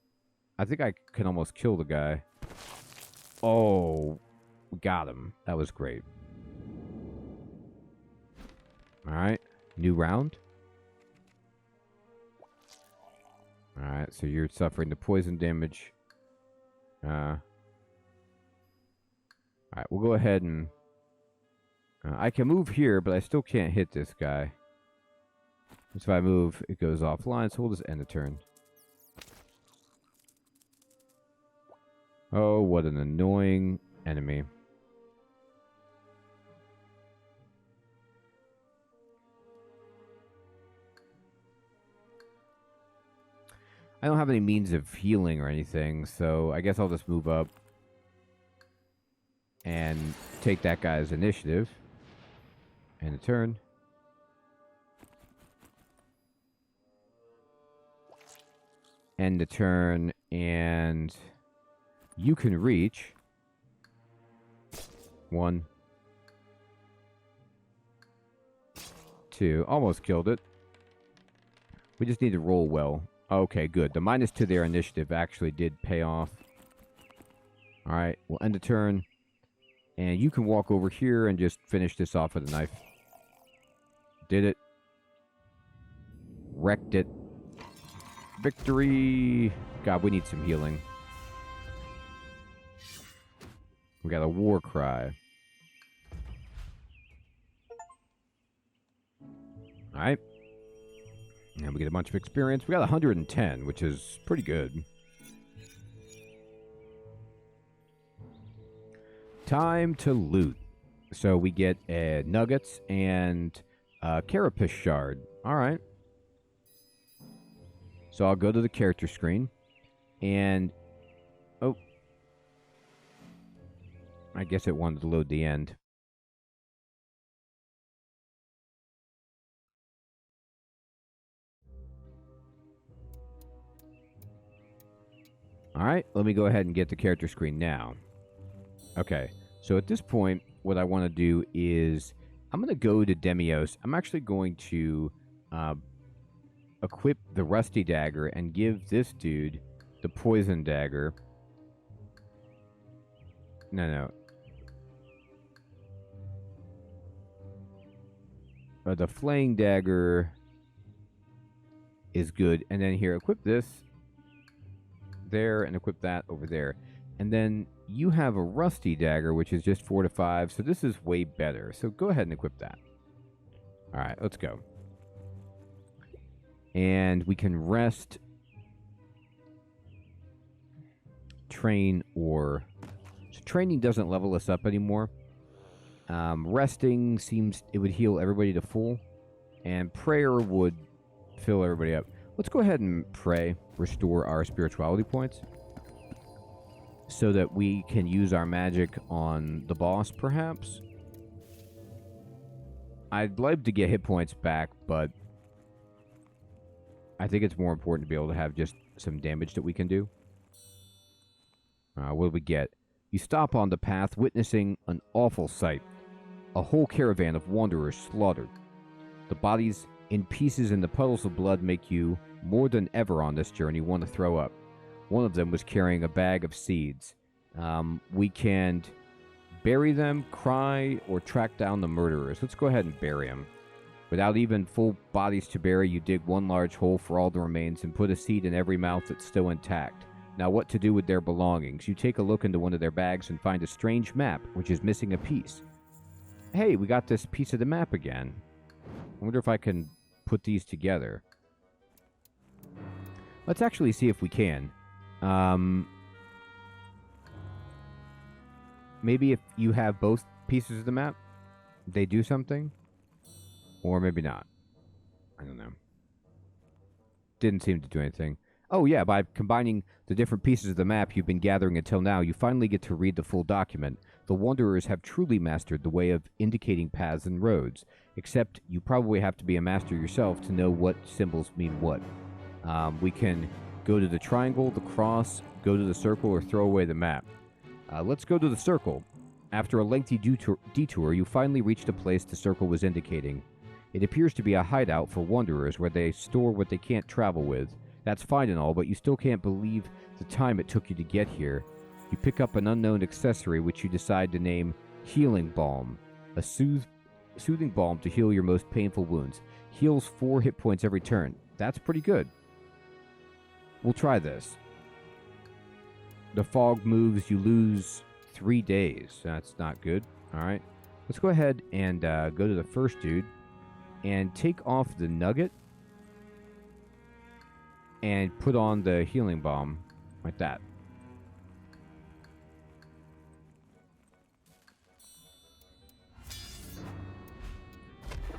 I think I can almost kill the guy. Oh, got him. That was great. All right, new round. All right, so you're suffering the poison damage. All right, we'll go ahead and... I can move here, but I still can't hit this guy. So if I move, it goes offline, so we'll just end the turn. Oh, what an annoying enemy. I don't have any means of healing or anything, so I guess I'll just move up and take that guy's initiative. And a turn. End the turn, and you can reach 1, 2. Almost killed it. We just need to roll well. Okay, good. The -2 to their initiative actually did pay off. Alright, we'll end the turn. And you can walk over here and just finish this off with a knife. Did it. Wrecked it. Victory! God, we need some healing. We got a war cry. Alright. And we get a bunch of experience. We got 110, which is pretty good. Time to loot. So we get nuggets and carapace shard. Alright. So I'll go to the character screen. And... oh. I guess it wanted to load the end. Alright, let me go ahead and get the character screen now. Okay, so at this point, what I want to do is, I'm going to go to Demios. I'm actually going to equip the Rusty Dagger and give this dude the Poison Dagger. No. The Flaying Dagger is good. And then here, equip this there and equip that over there. And then you have a Rusty Dagger, which is just 4 to 5. So this is way better. So go ahead and equip that. All right, let's go. And we can rest, train, or... so training doesn't level us up anymore. Resting seems it would heal everybody to full. And prayer would fill everybody up. Let's go ahead and pray, restore our spirituality points, so that we can use our magic on the boss, perhaps. I'd like to get hit points back, but I think it's more important to be able to have just some damage that we can do. What do we get? You stop on the path, witnessing an awful sight. A whole caravan of wanderers slaughtered. The bodies in pieces and the puddles of blood make you, more than ever on this journey, want to throw up. One of them was carrying a bag of seeds. We can bury them, cry, or track down the murderers. Let's go ahead and bury them. Without even full bodies to bury, you dig one large hole for all the remains and put a seed in every mouth that's still intact. Now, what to do with their belongings? You take a look into one of their bags and find a strange map, which is missing a piece. Hey, we got this piece of the map again. I wonder if I can put these together. Let's actually see if we can. Maybe if you have both pieces of the map, they do something. Or maybe not. I don't know. Didn't seem to do anything. Oh, yeah, by combining the different pieces of the map you've been gathering until now, you finally get to read the full document. The Wanderers have truly mastered the way of indicating paths and roads, except you probably have to be a master yourself to know what symbols mean what. We can go to the triangle, the cross, go to the circle, or throw away the map. Let's go to the circle. After a lengthy detour, you finally reached a place the circle was indicating. It appears to be a hideout for wanderers where they store what they can't travel with. That's fine and all, but you still can't believe the time it took you to get here. You pick up an unknown accessory which you decide to name Healing Balm, a soothing balm to heal your most painful wounds. Heals 4 hit points every turn. That's pretty good. We'll try this. The fog moves, you lose 3 days. That's not good. Alright. Let's go ahead and go to the first dude and take off the nugget and put on the healing balm like that.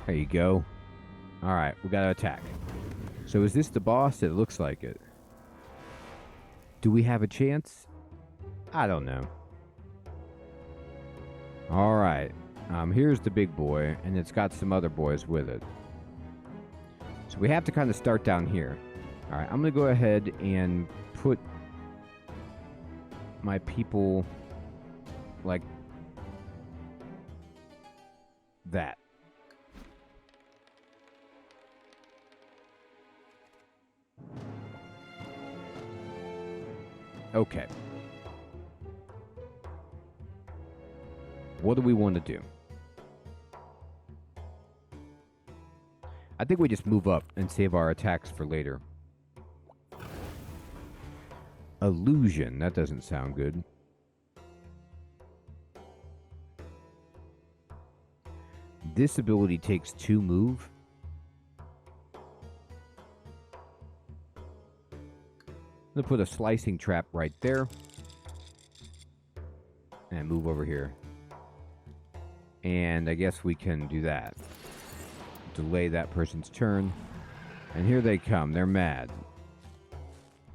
There you go. Alright, we gotta attack. So is this the boss? It looks like it. Do we have a chance? I don't know. Alright. Here's the big boy, and it's got some other boys with it. So we have to kind of start down here. Alright, I'm going to go ahead and put my people like that. Okay. What do we want to do? I think we just move up and save our attacks for later. Illusion. That doesn't sound good. This ability takes 2 move. I'm going to put a slicing trap right there. And move over here. And I guess we can do that. Delay that person's turn. And here they come. They're mad.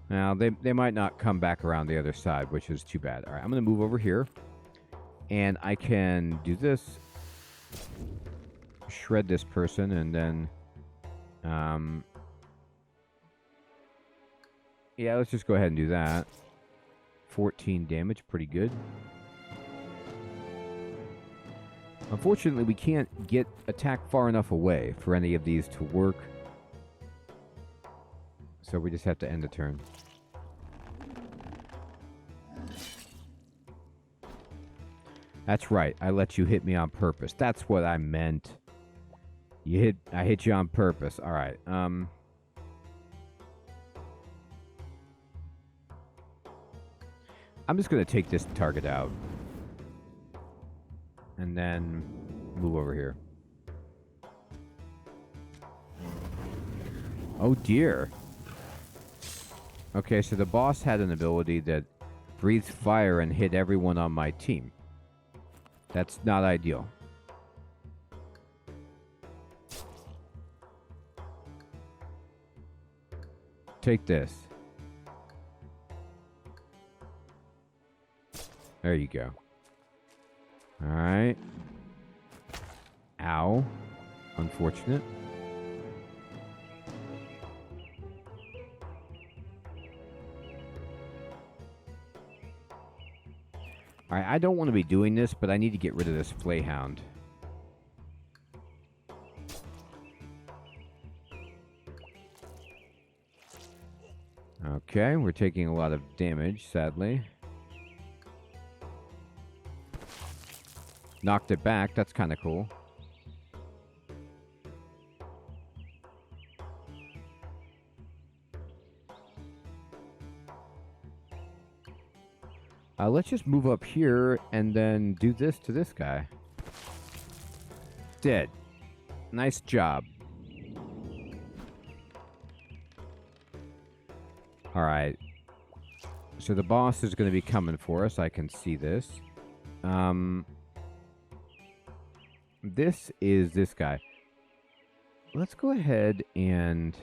Now, they might not come back around the other side, which is too bad. All right, I'm going to move over here. And I can do this. Shred this person, and then... yeah, let's just go ahead and do that. 14 damage, pretty good. Unfortunately, we can't get attack far enough away for any of these to work. So we just have to end the turn. That's right, I let you hit me on purpose. That's what I meant. I hit you on purpose. Alright, I'm just going to take this target out. And then move over here. Oh dear. Okay, so the boss had an ability that breathes fire and hit everyone on my team. That's not ideal. Take this. There you go. Alright. Ow. Unfortunate. Alright, I don't want to be doing this, but I need to get rid of this Flayhound. Okay, we're taking a lot of damage, sadly. Knocked it back. That's kind of cool. Let's just move up here and then do this to this guy. Dead. Nice job. Alright. So the boss is going to be coming for us. I can see this. This is this guy. let's go ahead and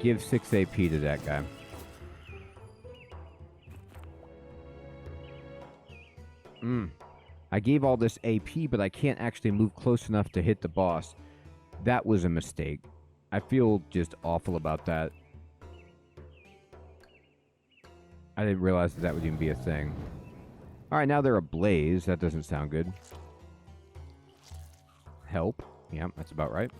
give 6 AP to that guy. I gave all this AP, but I can't actually move close enough to hit the boss. That was a mistake. I feel just awful about that. I didn't realize that would even be a thing. Alright, now they're ablaze. That doesn't sound good. Help. Yeah, that's about right.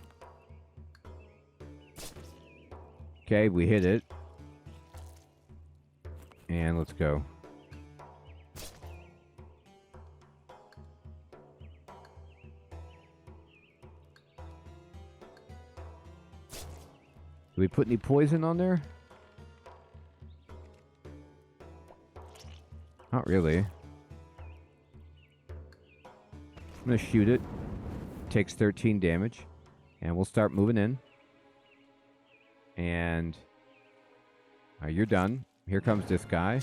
Okay, we hit it. And let's go. Do we put any poison on there? Not really. I'm going to shoot it. Takes 13 damage. And we'll start moving in. And you're done. Here comes this guy.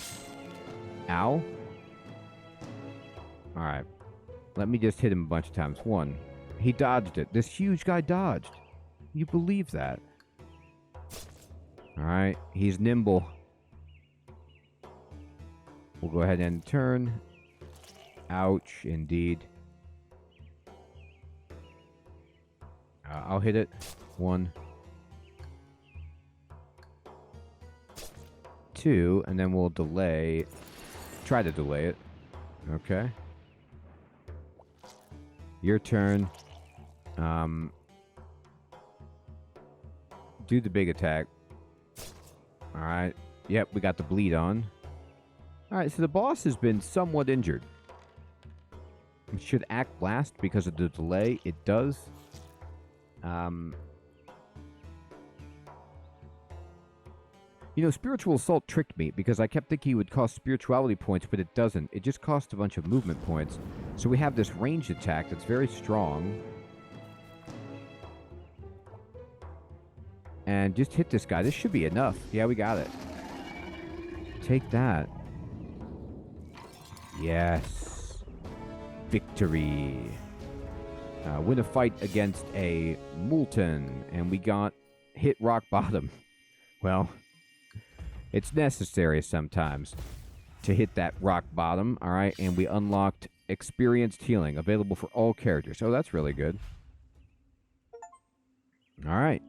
Ow. Alright. Let me just hit him a bunch of times. 1. He dodged it. This huge guy dodged. You believe that? Alright. He's nimble. We'll go ahead and turn. Ouch, indeed. I'll hit it. 1. 2, and then we'll delay. Try to delay it. Okay. Your turn. Do the big attack. Alright. Yep, we got the bleed on. Alright, so the boss has been somewhat injured. It should act last because of the delay. It does. You know, Spiritual Assault tricked me because I kept thinking it would cost spirituality points, but it doesn't. It just costs a bunch of movement points. So we have this ranged attack that's very strong. And just hit this guy. This should be enough. Yeah, we got it. Take that. Yes. Victory. Win a fight against a Molten. And we got hit rock bottom. Well, it's necessary sometimes to hit that rock bottom. Alright, and we unlocked Experienced Healing. Available for all characters. Oh, that's really good. Alright.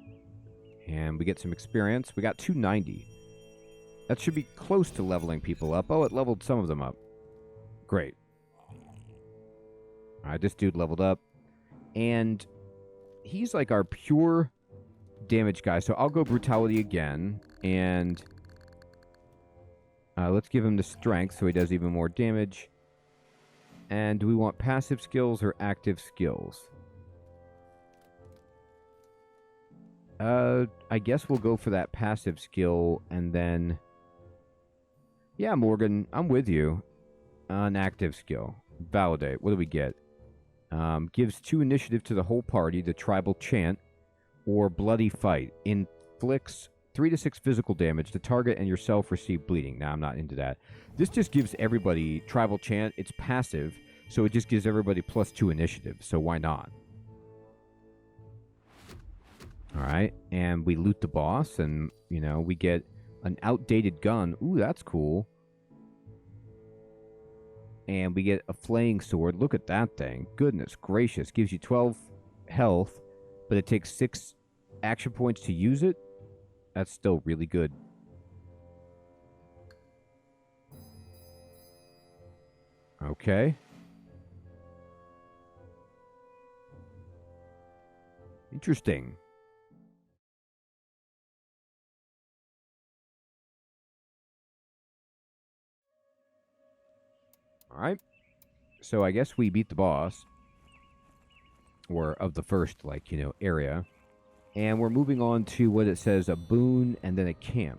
And we get some experience. We got 290. That should be close to leveling people up. Oh, it leveled some of them up. Great. Alright, this dude leveled up. And he's like our pure damage guy. So I'll go Brutality again. And let's give him the Strength so he does even more damage. And do we want passive skills or active skills? I guess we'll go for that passive skill, and then... Yeah, Morgan, I'm with you. An active skill. Validate. What do we get? Gives 2 initiative to the whole party, the Tribal Chant, or Bloody Fight. Inflicts 3 to 6 physical damage. The target and yourself receive bleeding. Nah, I'm not into that. This just gives everybody Tribal Chant. It's passive, so it just gives everybody +2 initiative, so why not? Alright, and we loot the boss, and, you know, we get an outdated gun. Ooh, that's cool. And we get a flaying sword. Look at that thing. Goodness gracious. Gives you 12 health, but it takes 6 action points to use it. That's still really good. Okay. Interesting. Alright. So I guess we beat the boss. Or of the first, like, you know, area. And we're moving on to what it says, a boon and then a camp.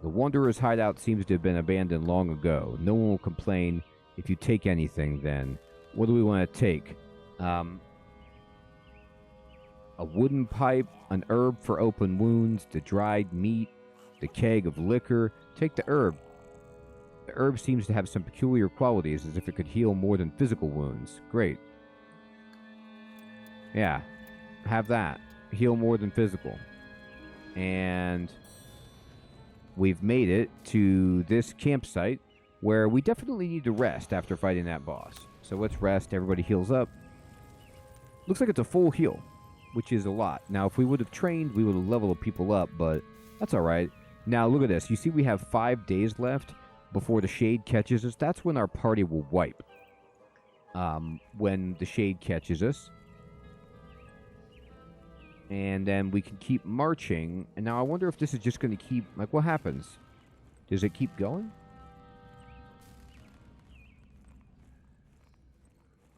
The Wanderer's hideout seems to have been abandoned long ago. No one will complain if you take anything then. What do we want to take? A wooden pipe, an herb for open wounds, the dried meat, the keg of liquor. Take the herb. The herb seems to have some peculiar qualities, as if it could heal more than physical wounds. Great. Yeah, have that. Heal more than physical. And we've made it to this campsite where we definitely need to rest after fighting that boss. So let's rest. Everybody heals up. Looks like it's a full heal, which is a lot. Now, if we would have trained, we would have leveled people up, but that's all right. Now, look at this. You see we have 5 days left before the shade catches us. That's when our party will wipe. When the shade catches us. And then we can keep marching. And now I wonder if this is just going to keep... Like, what happens? Does it keep going?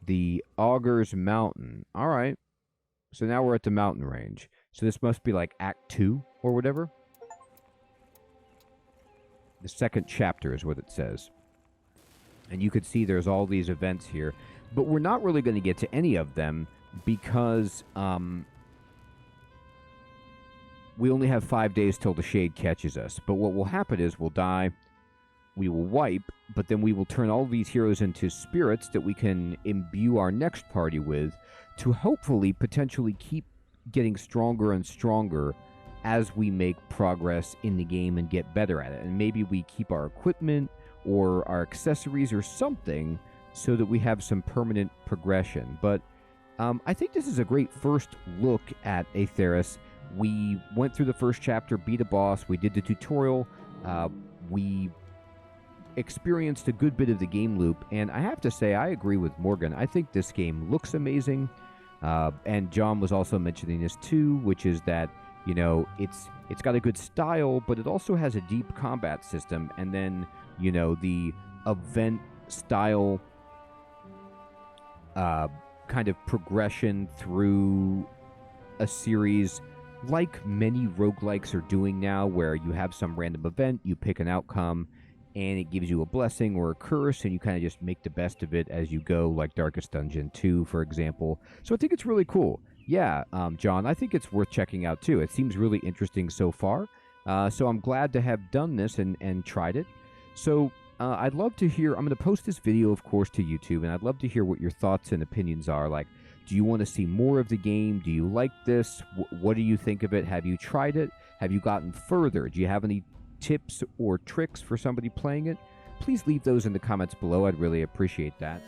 The Augur's Mountain. All right. So now we're at the mountain range. So this must be like Act 2 or whatever. The second chapter is what it says. And you could see there's all these events here. But we're not really going to get to any of them because we only have 5 days till the shade catches us. But what will happen is we'll die, we will wipe, but then we will turn all these heroes into spirits that we can imbue our next party with to hopefully potentially keep getting stronger and stronger as we make progress in the game and get better at it. And maybe we keep our equipment or our accessories or something so that we have some permanent progression. But I think this is a great first look at AETHERIS. We went through the first chapter, beat a boss, we did the tutorial, we experienced a good bit of the game loop, and I have to say, I agree with Morgan. I think this game looks amazing, and John was also mentioning this too, which is that, you know, it's got a good style, but it also has a deep combat system, and then, you know, the event style kind of progression through a series like many roguelikes are doing now, where you have some random event, you pick an outcome, and it gives you a blessing or a curse, and you kind of just make the best of it as you go, like Darkest Dungeon 2, for example. So I think it's really cool. Yeah, John, I think it's worth checking out, too. It seems really interesting so far. So I'm glad to have done this and tried it. So I'd love to hear... I'm going to post this video, of course, to YouTube, and I'd love to hear what your thoughts and opinions are. Like, do you want to see more of the game? Do you like this? What do you think of it? Have you tried it? Have you gotten further? Do you have any tips or tricks for somebody playing it? Please leave those in the comments below. I'd really appreciate that.